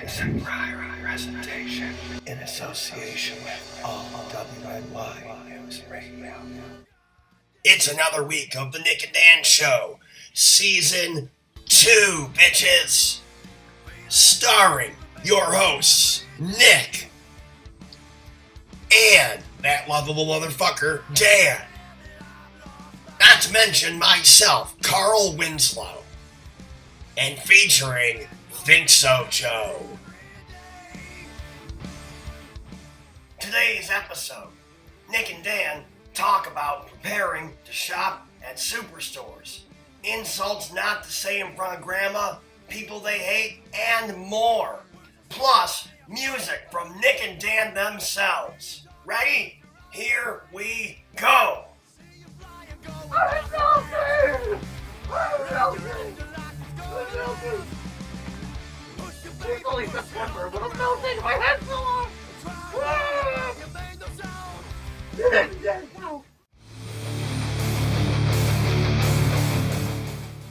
Exham Priory presentation in association with all WNY News Radio. It's another week of the Nick and Dan Show, Season 2, bitches! Starring your hosts, Nick and that lovable motherfucker, Dan. Not to mention myself, Carl Winslow. And featuring Think So Joe. Today's episode, Nick and Dan talk about preparing to shop at superstores, insults not to say in front of grandma, people they hate, and more. Plus, music from Nick and Dan themselves. Ready? Here we go! It's only September, but I'm melting. My head's so off.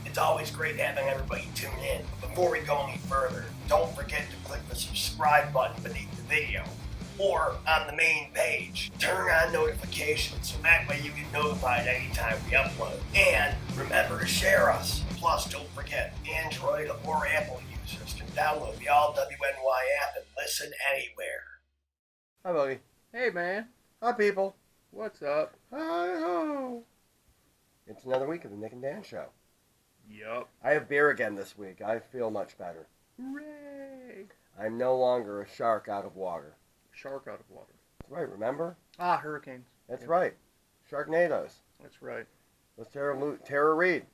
It's always great having everybody tune in. Before we go any further, don't forget to click the subscribe button beneath the video or on the main page. Turn on notifications so that way you get notified anytime we upload. And remember to share us. Plus, don't forget, Android or Apple users can download the All WNY app and listen anywhere. Hi, buddy. Hey, man. Hi, people. What's up? Hi-ho. It's another week of the Nick and Dan Show. Yup. I have beer again this week. I feel much better. Hooray. I'm no longer a shark out of water. Shark out of water. That's right, remember? Ah, hurricanes. That's right. Sharknadoes. That's right. Let's Tara Reid.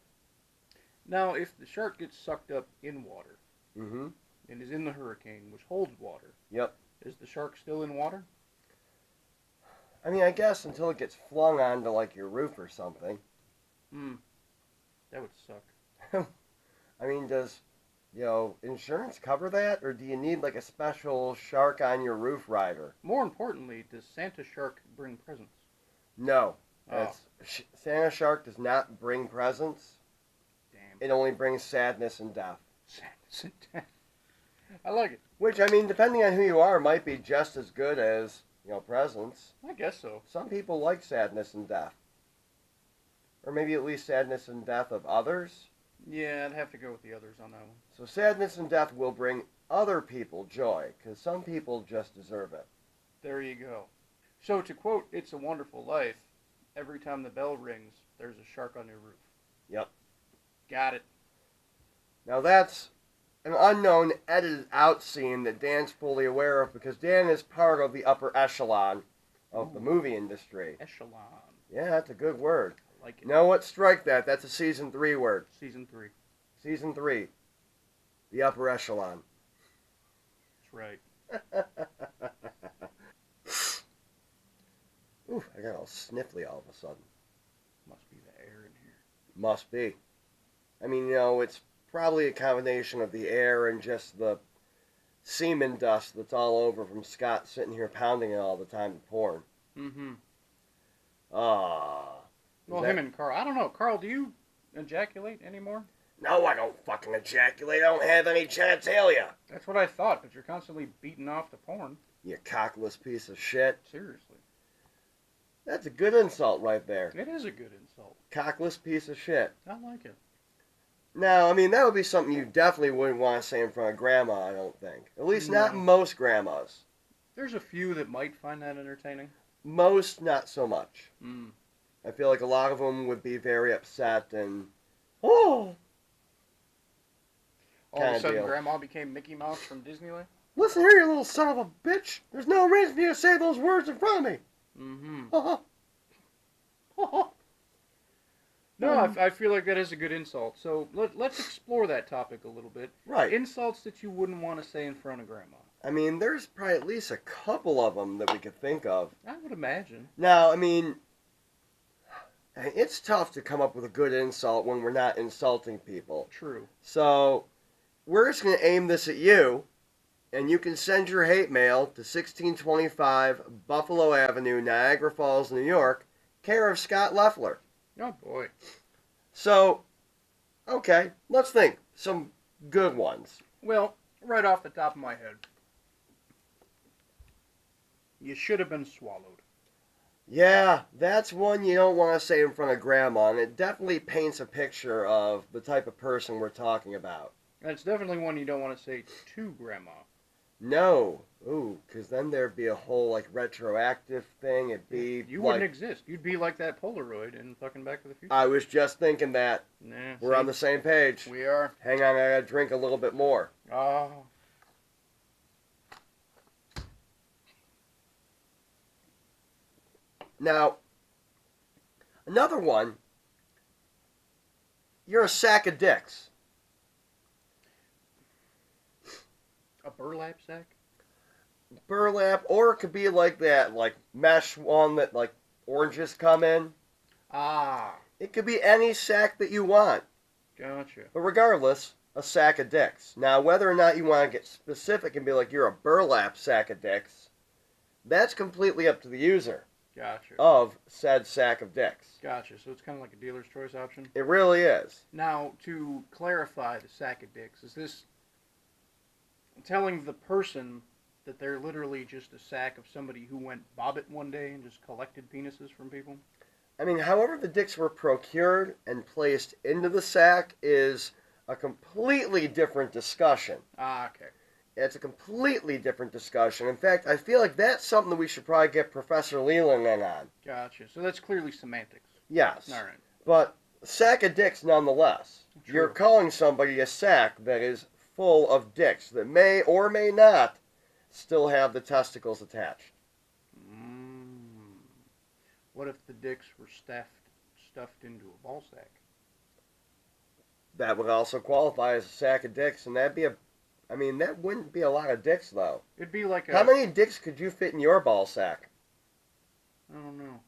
Now, if the shark gets sucked up in water Mm-hmm. and is in the hurricane, which holds water, Yep. is the shark still in water? I mean, I guess until it gets flung onto, like, your roof or something. That would suck. I mean, does, insurance cover that? Or do you need, like, a special shark on your roof rider? More importantly, does Santa Shark bring presents? No. Oh. Santa Shark does not bring presents. Damn. It only brings sadness and death. Sadness and death. I like it. Which, I mean, depending on who you are, might be just as good as, presents. I guess so. Some people like sadness and death. Or maybe at least sadness and death of others. Yeah, I'd have to go with the others on that one. So sadness and death will bring other people joy, because some people just deserve it. There you go. So to quote It's a Wonderful Life, every time the bell rings, there's a shark on your roof. Yep. Got it. Now that's an unknown edited out scene that Dan's fully aware of, because Dan is part of the upper echelon of the movie industry. Echelon. Yeah, that's a good word. I like it. You know what? Strike that. That's a Season 3 word. Season 3. Season 3. The upper echelon. That's right. Oof, I got all sniffly all of a sudden. Must be the air in here. Must be. I mean, it's probably a combination of the air and just the semen dust that's all over from Scott sitting here pounding it all the time to porn. Mm-hmm. Ah. Well, him and Carl. I don't know. Carl, do you ejaculate anymore? No, I don't fucking ejaculate. I don't have any genitalia. That's what I thought, but you're constantly beating off the porn. You cockless piece of shit. Seriously. That's a good insult right there. It is a good insult. Cockless piece of shit. I like it. Now, I mean, that would be something you definitely wouldn't want to say in front of grandma, I don't think. At least not No. most grandmas. There's a few that might find that entertaining. Most, not so much. Mm. I feel like a lot of them would be very upset and, oh, All of a Kinda sudden, deal. Grandma became Mickey Mouse from Disneyland? listen here, you little son of a bitch. There's no reason for you to say those words in front of me. Mm-hmm. No, I feel like that is a good insult. So let's explore that topic a little bit. Right. Insults that you wouldn't want to say in front of Grandma. I mean, there's probably at least a couple of them that we could think of. I would imagine. Now, I mean, it's tough to come up with a good insult when we're not insulting people. True. So, we're just going to aim this at you, and you can send your hate mail to 1625 Buffalo Avenue, Niagara Falls, New York, care of Scott Leffler. Oh, boy. So, okay, let's think. Some good ones. Well, right off the top of my head. You should have been swallowed. Yeah, that's one you don't want to say in front of Grandma, and it definitely paints a picture of the type of person we're talking about. And it's definitely one you don't want to say to Grandma. No. Ooh, because then there'd be a whole, like, retroactive thing. It'd be You like, wouldn't exist. You'd be like that Polaroid in fucking Back to the Future. I was just thinking that. Nah, We're on the same page. We are. Hang on, I gotta drink a little bit more. Oh. Now, another one, you're a sack of dicks. A burlap sack? Burlap, or it could be like that, like mesh one that like oranges come in. Ah. It could be any sack that you want. Gotcha. But regardless, a sack of dicks. Now, whether or not you want to get specific and be like you're a burlap sack of dicks, that's completely up to the user Gotcha. of said sack of dicks. Gotcha. So it's kind of like a dealer's choice option? It really is. Now, to clarify the sack of dicks, is this telling the person that they're literally just a sack of somebody who went bobbit one day and just collected penises from people? I mean, however the dicks were procured and placed into the sack is a completely different discussion. Ah, okay. It's a completely different discussion. In fact, I feel like that's something that we should probably get Professor Leland in on. Gotcha. So that's clearly semantics. Yes. All right. But sack of dicks nonetheless. True. You're calling somebody a sack that is full of dicks that may or may not still have the testicles attached. What if the dicks were stuffed into a ball sack? That would also qualify as a sack of dicks, and that'd be that wouldn't be a lot of dicks, though. It'd be like How many dicks could you fit in your ball sack? I don't know.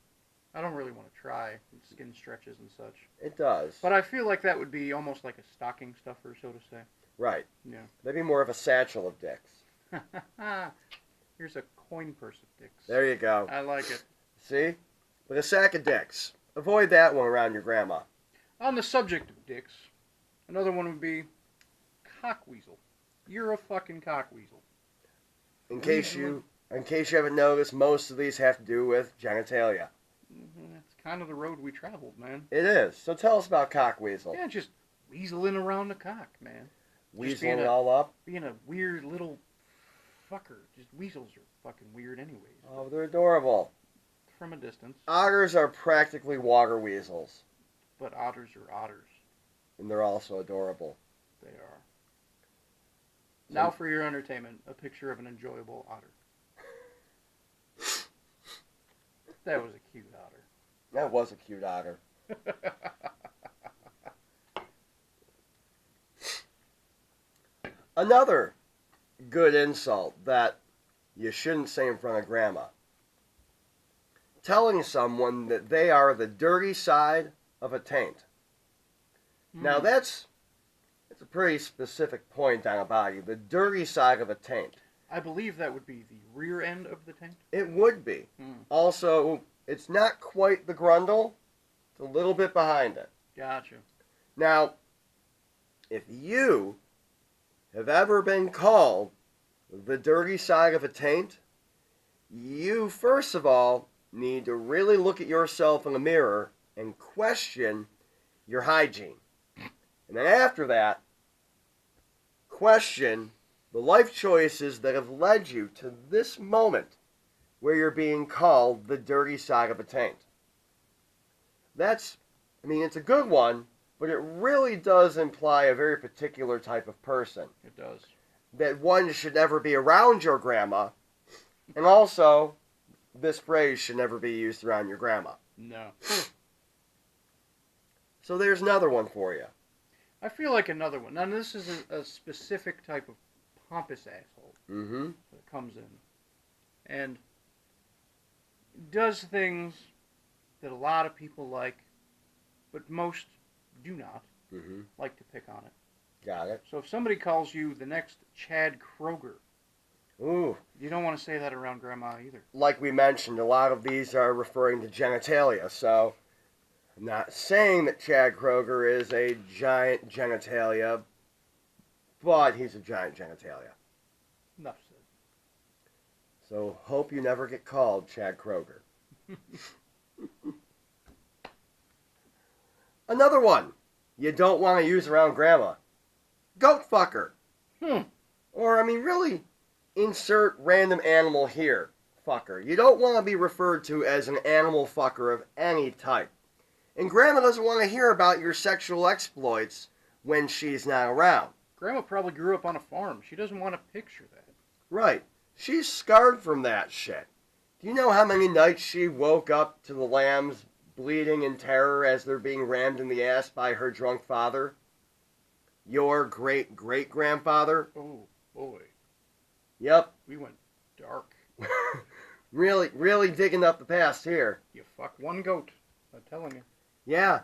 I don't really want to try. Skin stretches and such. It does. But I feel like that would be almost like a stocking stuffer, so to say. Right. Yeah. That'd be more of a satchel of dicks. Here's a coin purse of dicks. There you go. I like it. See? But a sack of dicks. Avoid that one around your grandma. On the subject of dicks, another one would be cockweasel. You're a fucking cockweasel. In case you haven't noticed, most of these have to do with genitalia. That's kind of the road we traveled, man. It is. So tell us about cockweasel. Yeah, just weaseling around the cock, man. Weaseling it all up? Being a weird little fucker. Just weasels are fucking weird anyways. Oh, they're adorable. From a distance. Otters are practically water weasels. But otters are otters. And they're also adorable. They are. Now for your entertainment, a picture of an enjoyable otter. That was a cute otter. That was a cute otter. Another good insult that you shouldn't say in front of grandma. Telling someone that they are the dirty side of a taint. Now that's a pretty specific point on a body. The dirty side of a taint. I believe that would be the rear end of the taint. It would be. Also, it's not quite the grundle. It's a little bit behind it. Gotcha. Now, if you have ever been called the dirty side of a taint, you, first of all, need to really look at yourself in the mirror and question your hygiene. And then after that, question the life choices that have led you to this moment where you're being called the dirty side of a taint. It's a good one, but it really does imply a very particular type of person. It does. That one should never be around your grandma, and also, this phrase should never be used around your grandma. No. So there's another one for you. I feel like another one. Now, this is a specific type of pompous asshole that comes in and does things that a lot of people like, but most do not like to pick on it. Got it. So if somebody calls you the next Chad Kroger, Ooh. you don't want to say that around Grandma either. Like we mentioned, a lot of these are referring to genitalia, so I'm not saying that Chad Kroger is a giant genitalia, but he's a giant genitalia. Enough said. So hope you never get called Chad Kroger. Another one you don't want to use around grandma. Goat fucker. Or, I mean, really, insert random animal here, fucker. You don't want to be referred to as an animal fucker of any type. And grandma doesn't want to hear about your sexual exploits when she's not around. Grandma probably grew up on a farm. She doesn't want to picture that. Right. She's scarred from that shit. Do you know how many nights she woke up to the lambs bleeding in terror as they're being rammed in the ass by her drunk father? Your great-great-grandfather? Oh, boy. Yep. We went dark. Really digging up the past here. You fuck one goat. I'm telling you. Yeah.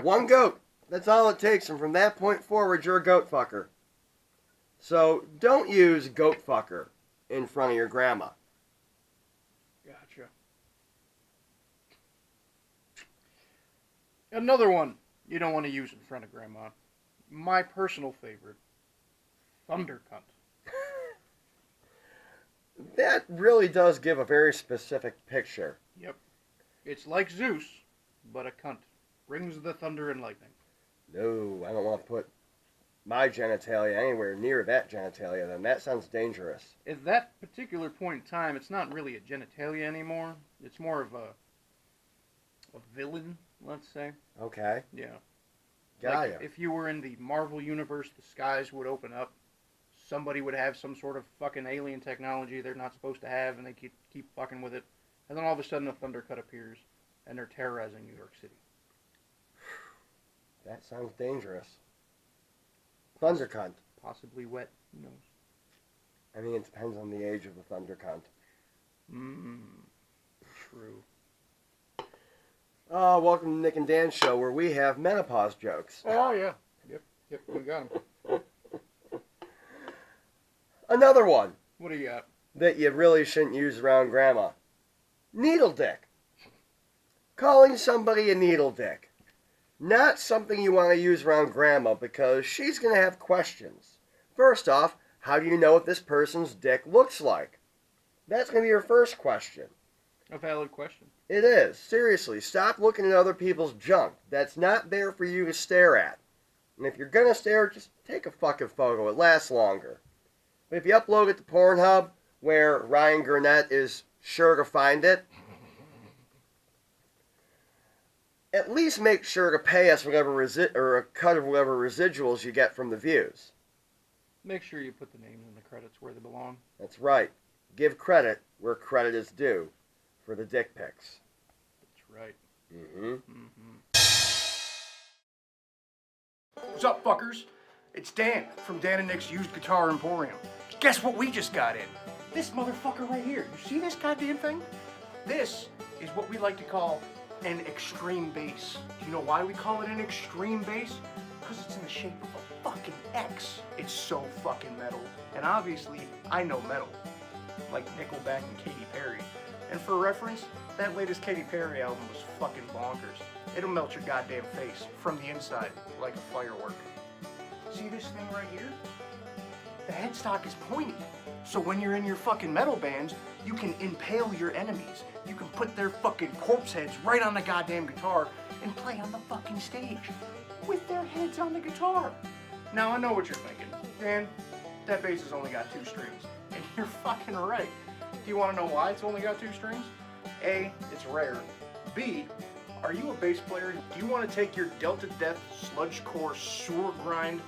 One goat. That's all it takes, and from that point forward, you're a goat fucker. So, don't use goat fucker in front of your grandma. Gotcha. Another one you don't want to use in front of grandma. My personal favorite. Thunder cunt. That really does give a very specific picture. Yep. It's like Zeus, but a cunt. Brings the thunder and lightning. No, I don't want to put my genitalia anywhere near that genitalia, then. That sounds dangerous. At that particular point in time, it's not really a genitalia anymore. It's more of a villain, let's say. Okay. Yeah. Got Like if you were in the Marvel universe, the skies would open up. Somebody would have some sort of fucking alien technology they're not supposed to have, and they keep fucking with it. And then all of a sudden a thundercut appears, and they're terrorizing New York City. That sounds dangerous. Thunder cunt. Possibly wet. Who knows? I mean, it depends on the age of the thunder cunt. True. Welcome to Nick and Dan's show, where we have menopause jokes. Oh, yeah. Yep, we got him. Another one What do you got? that you really shouldn't use around grandma. Needle dick. Calling somebody a needle dick. Not something you want to use around grandma because she's going to have questions. First off, how do you know what this person's dick looks like? That's going to be your first question. A valid question. It is. Seriously, stop looking at other people's junk. That's not there for you to stare at. And if you're going to stare, just take a fucking photo. It lasts longer. But if you upload it to Pornhub, where Ryan Gurnett is sure to find it, at least make sure to pay us whatever or a cut of whatever residuals you get from the views. Make sure you put the names in the credits where they belong. That's right. Give credit where credit is due for the dick pics. That's right. What's up, fuckers? It's Dan from Dan and Nick's Used Guitar Emporium. Guess what we just got in? This motherfucker right here. You see this goddamn thing? This is what we like to call an extreme bass. Do you know why we call it an extreme bass? Because it's in the shape of a fucking X. It's so fucking metal. And obviously, I know metal. Like Nickelback and Katy Perry. And for reference, that latest Katy Perry album was fucking bonkers. It'll melt your goddamn face from the inside like a firework. See this thing right here? The headstock is pointy. So when you're in your fucking metal bands, you can impale your enemies. You can put their fucking corpse heads right on the goddamn guitar and play on the fucking stage with their heads on the guitar. Now I know what you're thinking. Dan, that bass has only got 2 strings. And you're fucking right. Do you want to know why it's only got 2 strings? A, it's rare. B, are you a bass player? Do you want to take your Delta Death, sludgecore, sewer grind,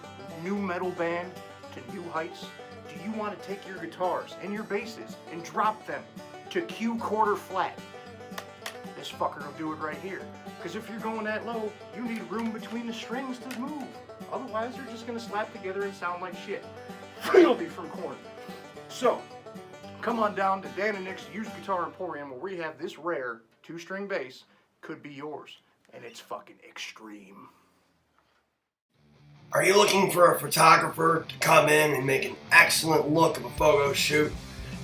new metal band to new heights? Do you want to take your guitars and your basses and drop them to Q quarter flat? This fucker will do it right here. Because if you're going that low, you need room between the strings to move. Otherwise, they're just going to slap together and sound like shit. Filthy from corn. So, come on down to Dan and Nick's Used Guitar Emporium where we have this rare 2-string bass. Could be yours. And it's fucking extreme. Are you looking for a photographer to come in and make an excellent look of a photo shoot?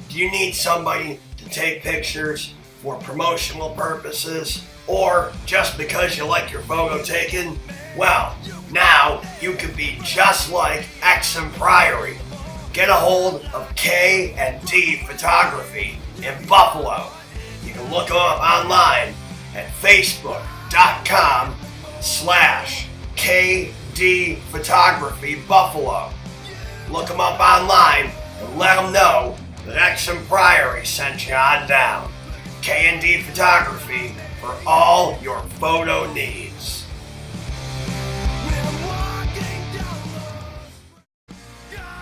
Do you need somebody to take pictures for promotional purposes? Or just because you like your photo taken? Well, now you can be just like Exham Priory. Get a hold of K&D Photography in Buffalo. You can look them up online at facebook.com/KD Photography Buffalo. Look them up online and let them know that Exham Priory sent you on down. K&D Photography for all your photo needs.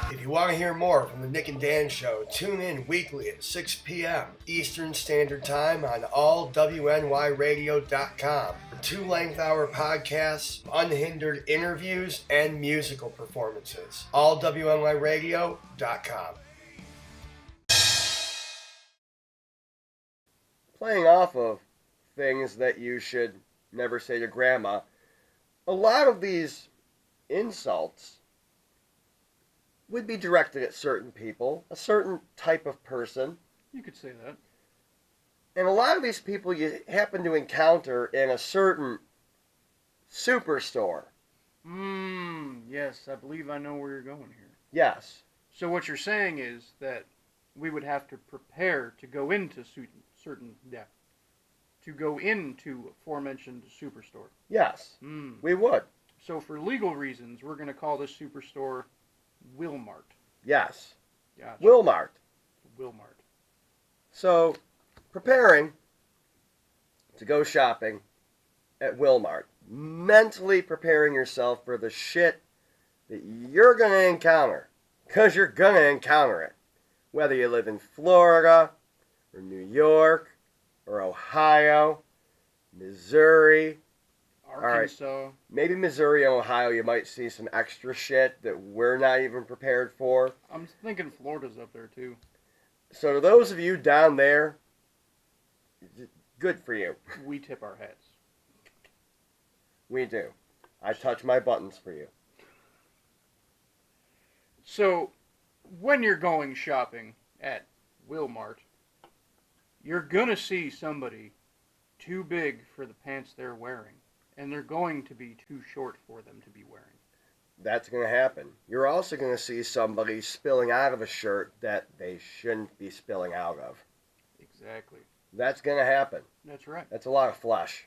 If you want to hear more from the Nick and Dan Show, tune in weekly at 6 p.m. Eastern Standard Time on allwnyradio.com for 2 length-hour podcasts, unhindered interviews, and musical performances. allwnyradio.com. Playing off of things that you should never say to grandma, a lot of these insults would be directed at certain people, a certain type of person. You could say that. And a lot of these people you happen to encounter in a certain superstore. Yes, I believe I know where you're going here. Yes. So what you're saying is that we would have to prepare to go into to go into aforementioned superstore. Yes. We would. So for legal reasons, we're going to call this superstore Wilmart. Yes. Gotcha. Wilmart. Wilmart. So, preparing to go shopping at Wilmart. Mentally preparing yourself for the shit that you're going to encounter. Because you're going to encounter it. Whether you live in Florida, or New York, or Ohio, Missouri. Arkansas. All right. Maybe Missouri and Ohio, you might see some extra shit that we're not even prepared for. I'm thinking Florida's up there too. So to those of you down there, good for you. We tip our hats. We do. I touch my buttons for you. So, when you're going shopping at Wilmart, you're gonna see somebody too big for the pants they're wearing. And they're going to be too short for them to be wearing. That's going to happen. You're also going to see somebody spilling out of a shirt that they shouldn't be spilling out of. Exactly. That's going to happen. That's right. That's a lot of flesh.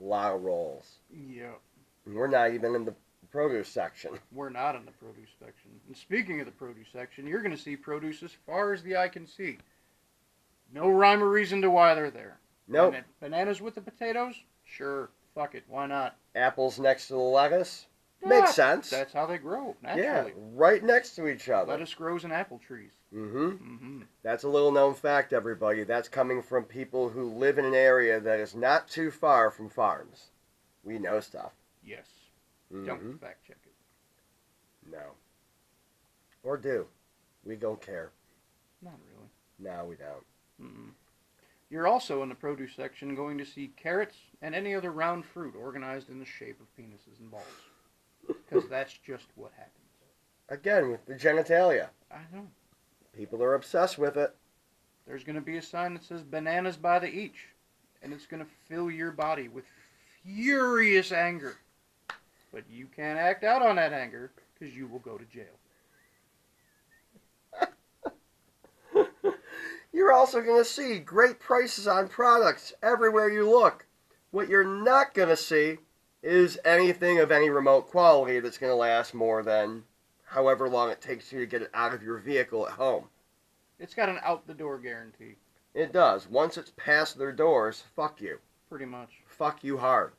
A lot of rolls. Yeah. And we're not even in the produce section. We're not in the produce section. And speaking of the produce section, you're going to see produce as far as the eye can see. No rhyme or reason to why they're there. Nope. Bananas with the potatoes? Sure. Fuck it, why not? Apples next to the lettuce? Yeah, Makes sense. That's how they grow, naturally. Yeah, right next to each other. Lettuce grows in apple trees. That's a little known fact, everybody. That's coming from people who live in an area that is not too far from farms. We know stuff. Yes. Don't fact check it. No. Or do. We don't care. Not really. No, we don't. You're also in the produce section going to see carrots and any other round fruit organized in the shape of penises and balls. Because that's just what happens. Again, with the genitalia. I know. People are obsessed with it. There's going to be a sign that says bananas by the each. And it's going to fill your body with furious anger. But you can't act out on that anger because you will go to jail. You're also going to see great prices on products everywhere you look. What you're not going to see is anything of any remote quality that's going to last more than however long it takes you to get it out of your vehicle at home. It's got an out-the-door guarantee. It does. Once it's past their doors, fuck you. Pretty much. Fuck you hard.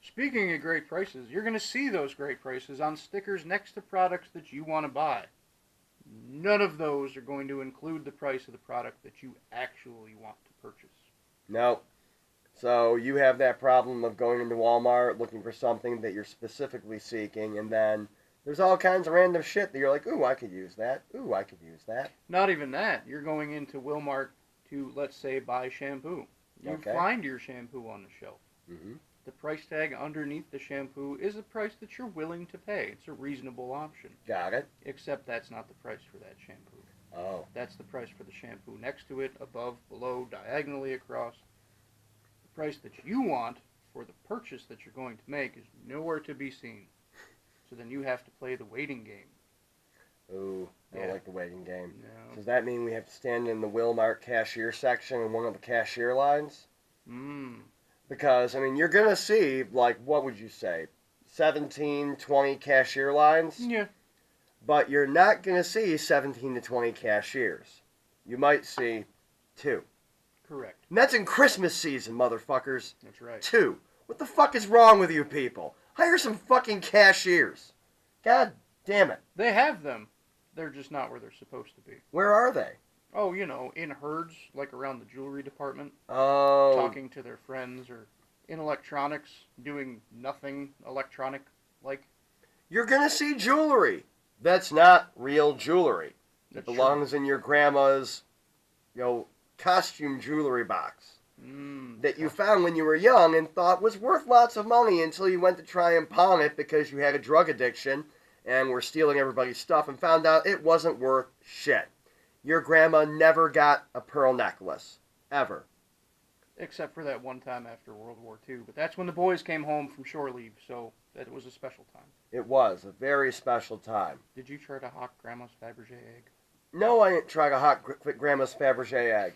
Speaking of great prices, you're going to see those great prices on stickers next to products that you want to buy. None of those are going to include the price of the product that you actually want to purchase. No. So you have that problem of going into Walmart looking for something that you're specifically seeking, and then there's all kinds of random shit that you're like, ooh, I could use that. Ooh, I could use that. Not even that. You're going into Walmart to, let's say, buy shampoo. You find your shampoo on the shelf. The price tag underneath the shampoo is a price that you're willing to pay. It's a reasonable option. Got it. Except that's not the price for that shampoo. Oh. That's the price for the shampoo next to it, above, below, diagonally across. The price that you want for the purchase that you're going to make is nowhere to be seen. So then you have to play the waiting game. Ooh, I don't Yeah. like the waiting game. No. Does that mean we have to stand in the Wilmart cashier section in one of the cashier lines? Because, I mean, you're going to see, like, what would you say, 17, 20 cashier lines? Yeah. But you're not going to see 17 to 20 cashiers. You might see 2. Correct. And that's in Christmas season, motherfuckers. That's right. 2. What the fuck is wrong with you people? Hire some fucking cashiers. God damn it. They have them. They're just not where they're supposed to be. Where are they? Oh, you know, in herds, like around the jewelry department, Oh. talking to their friends, or in electronics, doing nothing electronic-like. You're going to see jewelry. That's not real jewelry. It That's belongs in your grandma's, costume jewelry box that you found when you were young and thought was worth lots of money until you went to try and pawn it because you had a drug addiction and were stealing everybody's stuff and found out it wasn't worth shit. Your grandma never got a pearl necklace. Ever. Except for that one time after World War II. But that's when the boys came home from shore leave, so that was a special time. It was a very special time. Did you try to hawk Grandma's Fabergé egg? No, I didn't try to hawk grandma's Fabergé egg.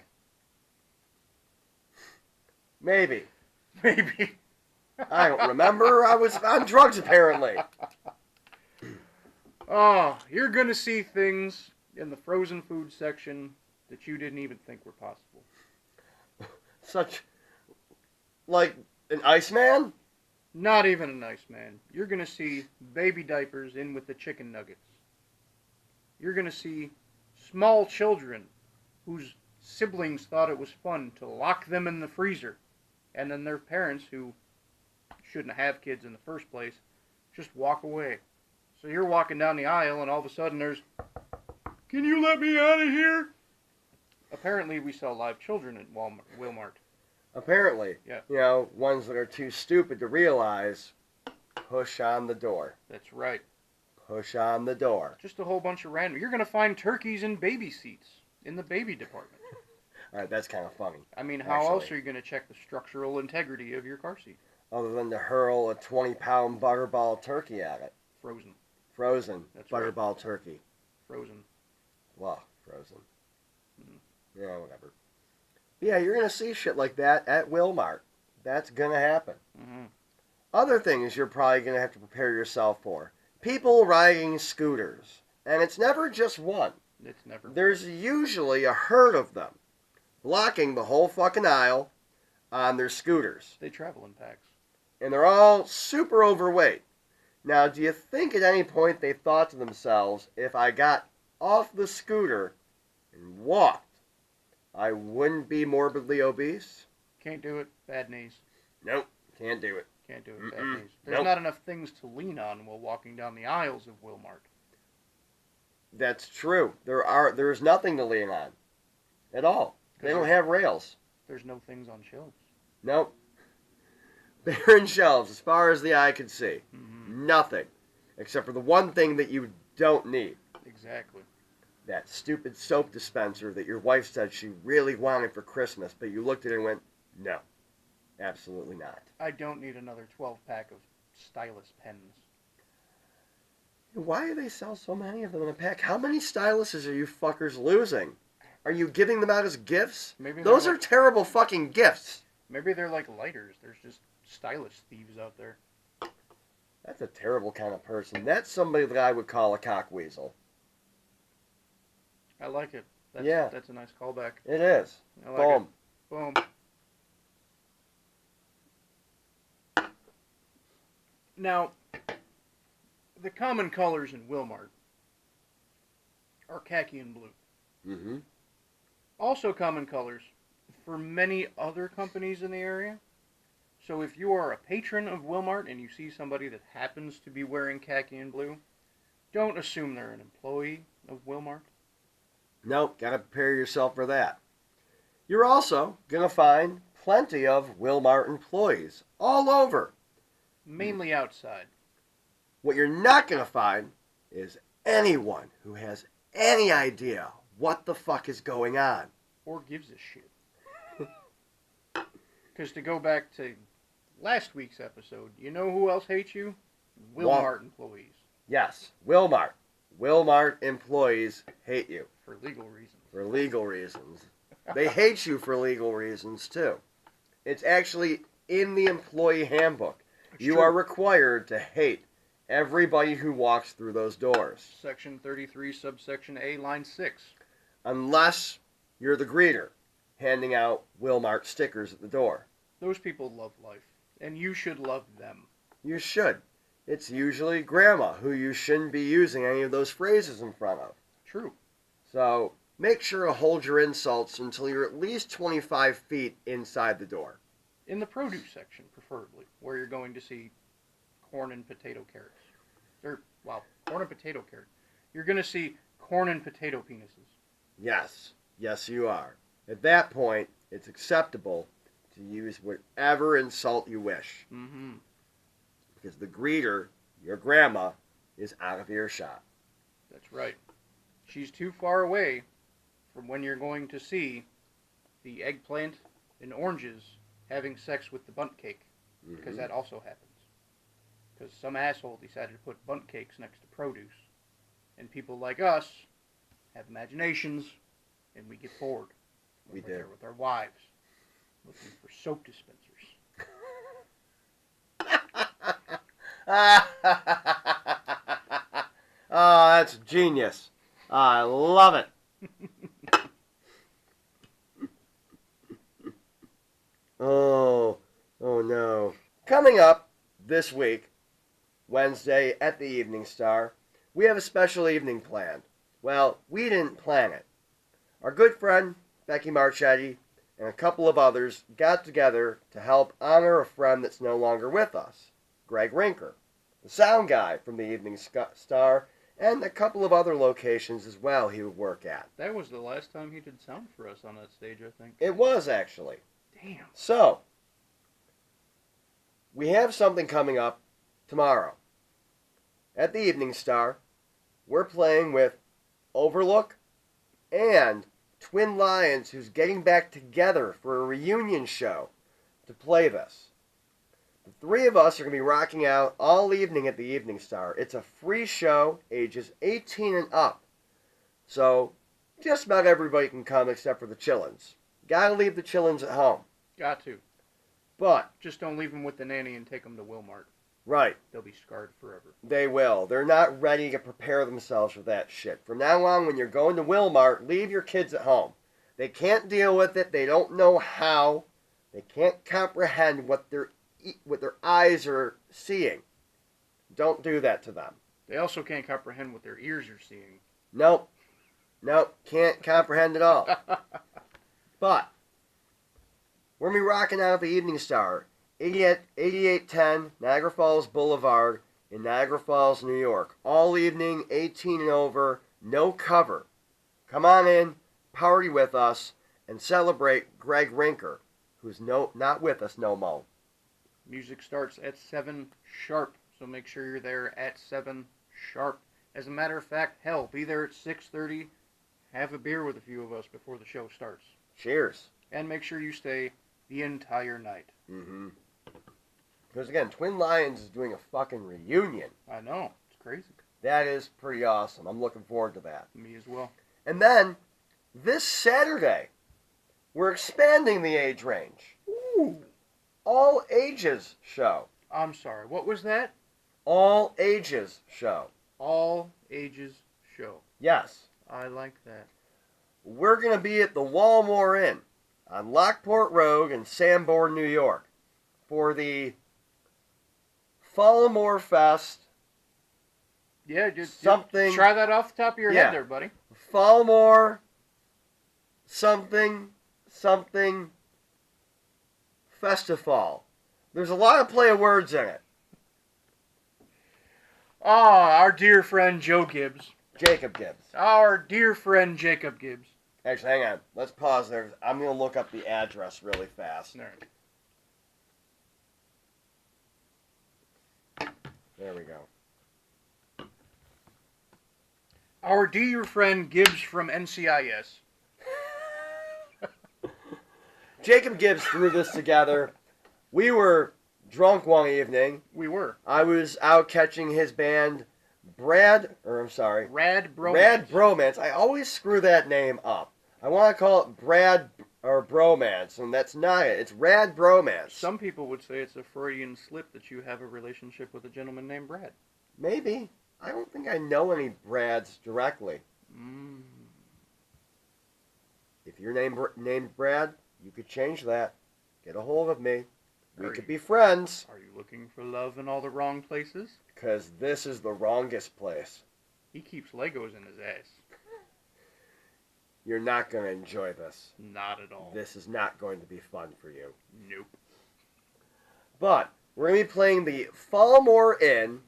Maybe. Maybe. I don't remember. I was on drugs, apparently. Oh, you're going to see things in the frozen food section that you didn't even think were possible. Such, like, an Iceman? Not even a nice man. You're going to see baby diapers in with the chicken nuggets. You're going to see small children whose siblings thought it was fun to lock them in the freezer. And then their parents, who shouldn't have kids in the first place, just walk away. So you're walking down the aisle and all of a sudden there's, "Can you let me out of here?" Apparently we sell live children at Walmart. Apparently. Yeah. Ones that are too stupid to realize, push on the door. That's right. Push on the door. Just a whole bunch of random. You're going to find turkeys in baby seats in the baby department. All right, that's kind of funny. I mean, how Actually. else are you going to check the structural integrity of your car seat? Other than to hurl a 20-pound butterball turkey at it. Frozen. Frozen. That's butterball turkey. Frozen. Well, frozen. Mm-hmm. Yeah, whatever. Yeah, you're going to see shit like that at Walmart. That's going to happen. Mm-hmm. Other things you're probably going to have to prepare yourself for. People riding scooters. And it's never just one. It's never. There's usually a herd of them blocking the whole fucking aisle on their scooters. They travel in packs. And they're all super overweight. Now, do you think at any point they thought to themselves, if I got off the scooter and walked, I wouldn't be morbidly obese? Can't do it. Bad knees. Nope, can't do it. Can't do it. Bad Mm-mm. knees. There's Nope. not enough things to lean on while walking down the aisles of Walmart. That's true. There's nothing to lean on at all. They don't have rails. There's no things on shelves. Nope. Barren shelves as far as the eye can see. Mm-hmm. Nothing. Except for the one thing that you don't need. Exactly. That stupid soap dispenser that your wife said she really wanted for Christmas, but you looked at it and went, no. Absolutely not. I don't need another 12-pack of stylus pens. Why do they sell so many of them in a pack? How many styluses are you fuckers losing? Are you giving them out as gifts? Maybe Those they're are terrible fucking gifts. Maybe they're like lighters. There's just stylus thieves out there. That's a terrible kind of person. That's somebody that I would call a cockweasel. I like it. That's a nice callback. It is. I like Boom. Boom. Now, the common colors in Walmart are khaki and blue. Mm-hmm. Also common colors for many other companies in the area. So if you are a patron of Walmart and you see somebody that happens to be wearing khaki and blue, don't assume they're an employee of Walmart. Nope, gotta prepare yourself for that. You're also gonna find plenty of Walmart employees all over. Mainly outside. What you're not gonna find is anyone who has any idea what the fuck is going on. Or gives a shit. Because to go back to last week's episode. You know who else hates you? Well- Walmart employees. Yes, Wilmart. Wilmart employees hate you. For legal reasons. For legal reasons. They hate you for legal reasons, too. It's actually in the employee handbook. It's You true. are required to hate everybody who walks through those doors. Section 33, subsection A, line 6. Unless you're the greeter, handing out Wilmart stickers at the door. Those people love life, and you should love them. You should. It's usually grandma who you shouldn't be using any of those phrases in front of. True. So make sure to hold your insults until you're at least 25 feet inside the door. In the produce section, preferably, where you're going to see corn and potato carrots. Corn and potato carrot. You're going to see corn and potato penises. Yes. Yes, you are. At that point, it's acceptable to use whatever insult you wish. Mm-hmm. Because the greeter, your grandma, is out of earshot. That's right. She's too far away from when you're going to see the eggplant and oranges having sex with the bunt cake, because that also happens. Because some asshole decided to put bunt cakes next to produce, and people like us have imaginations, and we get bored. We We're do. there with our wives, looking for soap dispensers. Oh, that's genius. I love it. Oh no. Coming up this week, Wednesday at the Evening Star, we have a special evening planned. Well, we didn't plan it. Our good friend, Becky Marchetti, and a couple of others got together to help honor a friend that's no longer with us, Greg Rinker, the sound guy from the Evening Star, and a couple of other locations as well he would work at. That was the last time he did sound for us on that stage, I think. It was, actually. Damn. So, we have something coming up tomorrow. At the Evening Star, we're playing with Overlook and Twin Lions, who's getting back together for a reunion show to play this. The three of us are going to be rocking out all evening at the Evening Star. It's a free show, ages 18 and up. So, just about everybody can come except for the chillins. Gotta leave the chillins at home. Got to. But, Just don't leave them with the nanny and take them to Wilmart. right, They'll be scarred forever. they will. They're not ready to prepare themselves for that shit. From now on, when you're going to Wilmart, leave your kids at home. They can't deal with it. They don't know how. They can't comprehend what their eyes are seeing. Don't do that to them. They also can't comprehend what their ears are seeing. Nope. Can't comprehend at all. But, we're going to be rocking out at the Evening Star, 8810 Niagara Falls Boulevard in Niagara Falls, New York. All evening, 18 and over, no cover. Come on in, party with us, and celebrate Greg Rinker, who's not with us no more. Music starts at 7 sharp, so make sure you're there at 7 sharp. As a matter of fact, hell, be there at 6:30. Have a beer with a few of us before the show starts. Cheers. And make sure you stay the entire night. Mm-hmm. Because again, Twin Lions is doing a fucking reunion. I know. It's crazy. That is pretty awesome. I'm looking forward to that. Me as well. And then, this Saturday, we're expanding the age range. Ooh. All ages show. I'm sorry. What was that? All ages show. All ages show. Yes. I like that. We're going to be at the Walmore Inn on Lockport Road in Sanborn, New York for the Fallamore Fest. Yeah, just Something- try that off the top of your Yeah. head there, buddy. Fallamore something Festival. There's a lot of play of words in it. Ah, our dear friend Joe Gibbs. Jacob Gibbs. Our dear friend Jacob Gibbs. Actually, hang on. Let's pause there. I'm going to look up the address really fast. All right. There we go. Our dear friend Gibbs from NCIS. Jacob Gibbs threw this together. We were drunk one evening. We were. I was out catching his band, Rad Bromance. I always screw that name up. I want to call it Brad or Bromance, and that's not it. It's Rad Bromance. Some people would say it's a Freudian slip that you have a relationship with a gentleman named Brad. Maybe. I don't think I know any Brads directly. If you're named Brad, you could change that. Get a hold of me. We could be friends. Are you looking for love in all the wrong places? Because this is the wrongest place. He keeps Legos in his ass. You're not going to enjoy this. Not at all. This is not going to be fun for you. Nope. But we're going to be playing the Fallmore Inn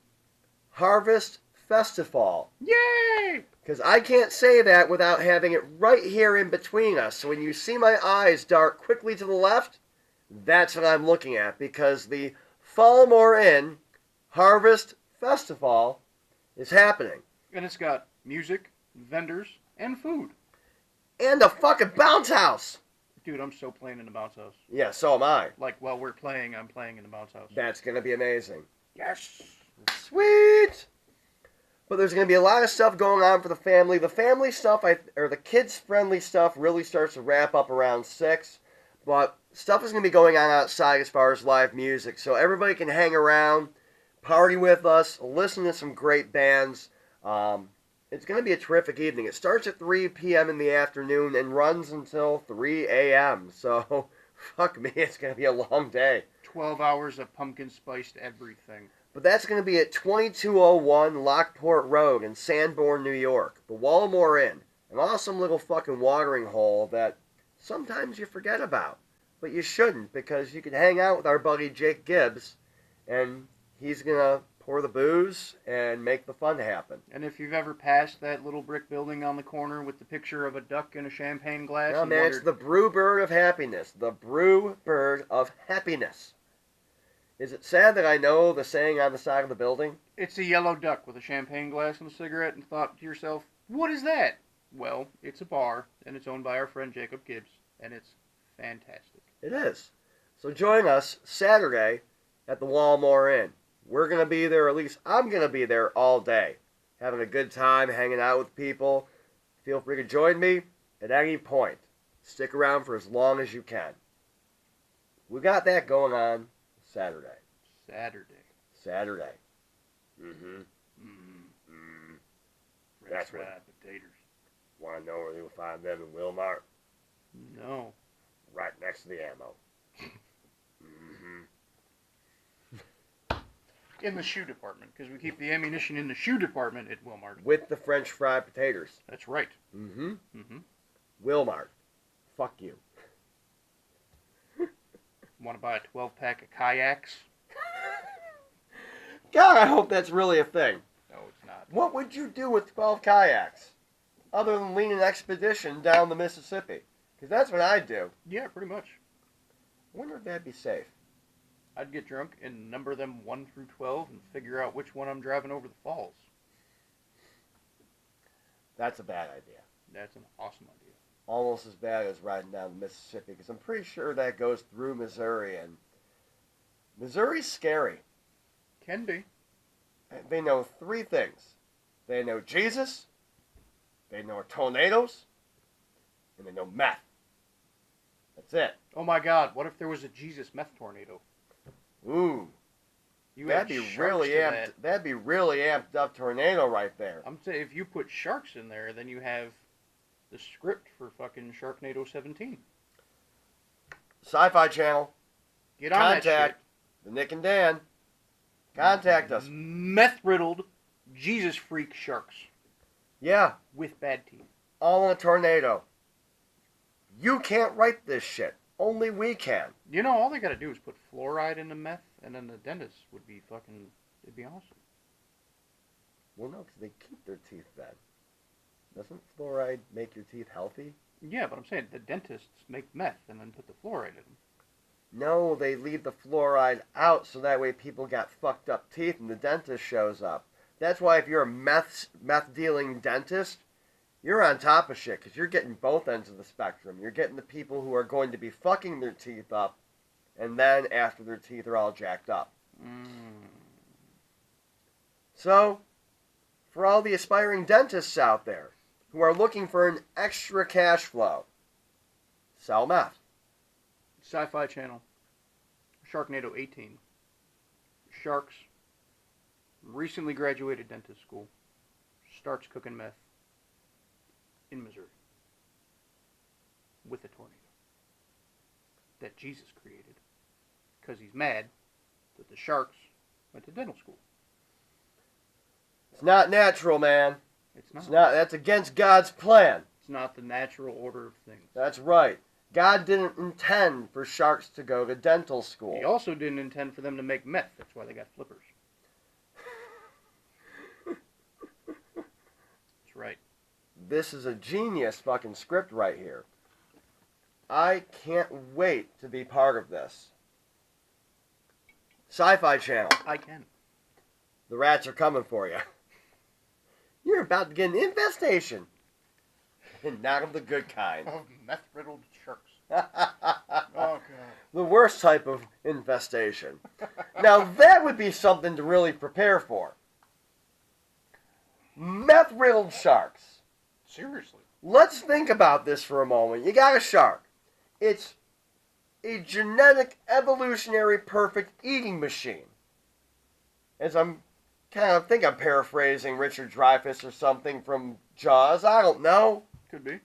Harvest Festival. Yay! Because I can't say that without having it right here in between us. So when you see my eyes dart quickly to the left, that's what I'm looking at. Because the Fallmore Inn Harvest Festival is happening. And it's got music, vendors, and food. And a fucking bounce house. Dude, I'm so playing in the bounce house. Yeah, so am I. Like, while we're playing, I'm playing in the bounce house. That's going to be amazing. Yes! Sweet! But there's going to be a lot of stuff going on for the family. The family stuff, or the kids-friendly stuff, really starts to wrap up around 6. But stuff is going to be going on outside as far as live music. So everybody can hang around, party with us, listen to some great bands. It's going to be a terrific evening. It starts at 3 p.m. in the afternoon and runs until 3 a.m. So, fuck me, it's going to be a long day. 12 hours of pumpkin-spiced everything. But that's going to be at 2201 Lockport Road in Sanborn, New York. The Walmore Inn. An awesome little fucking watering hole that sometimes you forget about. But you shouldn't, because you can hang out with our buddy Jake Gibbs, and he's going to pour the booze and make the fun happen. And if you've ever passed that little brick building on the corner with the picture of a duck in a champagne glass... No, man, it's the Brew Bird of Happiness. The Brew Bird of Happiness. Is it sad that I know the saying on the side of the building? It's a yellow duck with a champagne glass and a cigarette, and thought to yourself, what is that? Well, it's a bar, and it's owned by our friend Jacob Gibbs, and it's fantastic. It is. So join us Saturday at the Walmore Inn. We're going to be there, at least I'm going to be there all day. Having a good time, hanging out with people. Feel free to join me at any point. Stick around for as long as you can. We got that going on Saturday. Saturday. That's French right. fried potatoes. Want to know where you'll find them in Wilmart? No. Right next to the ammo. In the shoe department, because we keep the ammunition in the shoe department at Walmart. With the French fried potatoes. That's right. Wilmart. Fuck you. Want to buy a 12-pack of kayaks? God, I hope that's really a thing. No, it's not. What would you do with 12 kayaks? Other than lead an expedition down the Mississippi? Because that's what I'd do. Yeah, pretty much. I wonder if that'd be safe. I'd get drunk and number them 1 through 12 and figure out which one I'm driving over the falls. That's a bad idea. That's an awesome idea. Almost as bad as riding down the Mississippi, because I'm pretty sure that goes through Missouri, and Missouri's scary. Can be. They know 3 things. They know Jesus, they know tornadoes, and they know meth. That's it. Oh my God, what if there was a Jesus meth tornado? Ooh. That'd be really amped up tornado right there. I'm saying, if you put sharks in there, then you have the script for fucking Sharknado 17. Sci-Fi Channel. Get on that shit. Contact the Nick and Dan. Contact us. Meth-riddled, Jesus-freak sharks. Yeah. With bad teeth. All in a tornado. You can't write this shit. Only we can. You know, all they gotta do is put fluoride in the meth, and then the dentist would be fucking... It'd be awesome. Well, no, because they keep their teeth then. Doesn't fluoride make your teeth healthy? Yeah, but I'm saying the dentists make meth and then put the fluoride in them. No, they leave the fluoride out so that way people got fucked up teeth and the dentist shows up. That's why if you're a meth dealing dentist, you're on top of shit because you're getting both ends of the spectrum. You're getting the people who are going to be fucking their teeth up, and then after their teeth are all jacked up. Mm. So, for all the aspiring dentists out there who are looking for an extra cash flow, sell meth. Sci-Fi Channel. Sharknado 18. Sharks. Recently graduated dentist school. Starts cooking meth. In Missouri. With a tornado. That Jesus created. Because he's mad that the sharks went to dental school. It's not natural, man. It's not. It's not. That's against God's plan. It's not the natural order of things. That's right. God didn't intend for sharks to go to dental school. He also didn't intend for them to make meth. That's why they got flippers. That's right. This is a genius fucking script right here. I can't wait to be part of this. Sci-Fi Channel. I can. The rats are coming for you. You're about to get an infestation. And not of the good kind. Oh, meth-riddled sharks. Oh, God. The worst type of infestation. Now that would be something to really prepare for. Meth-riddled sharks. Seriously. Let's think about this for a moment. You got a shark. It's a genetic, evolutionary, perfect eating machine. As I'm think I'm paraphrasing Richard Dreyfuss or something from Jaws. I don't know. Could be.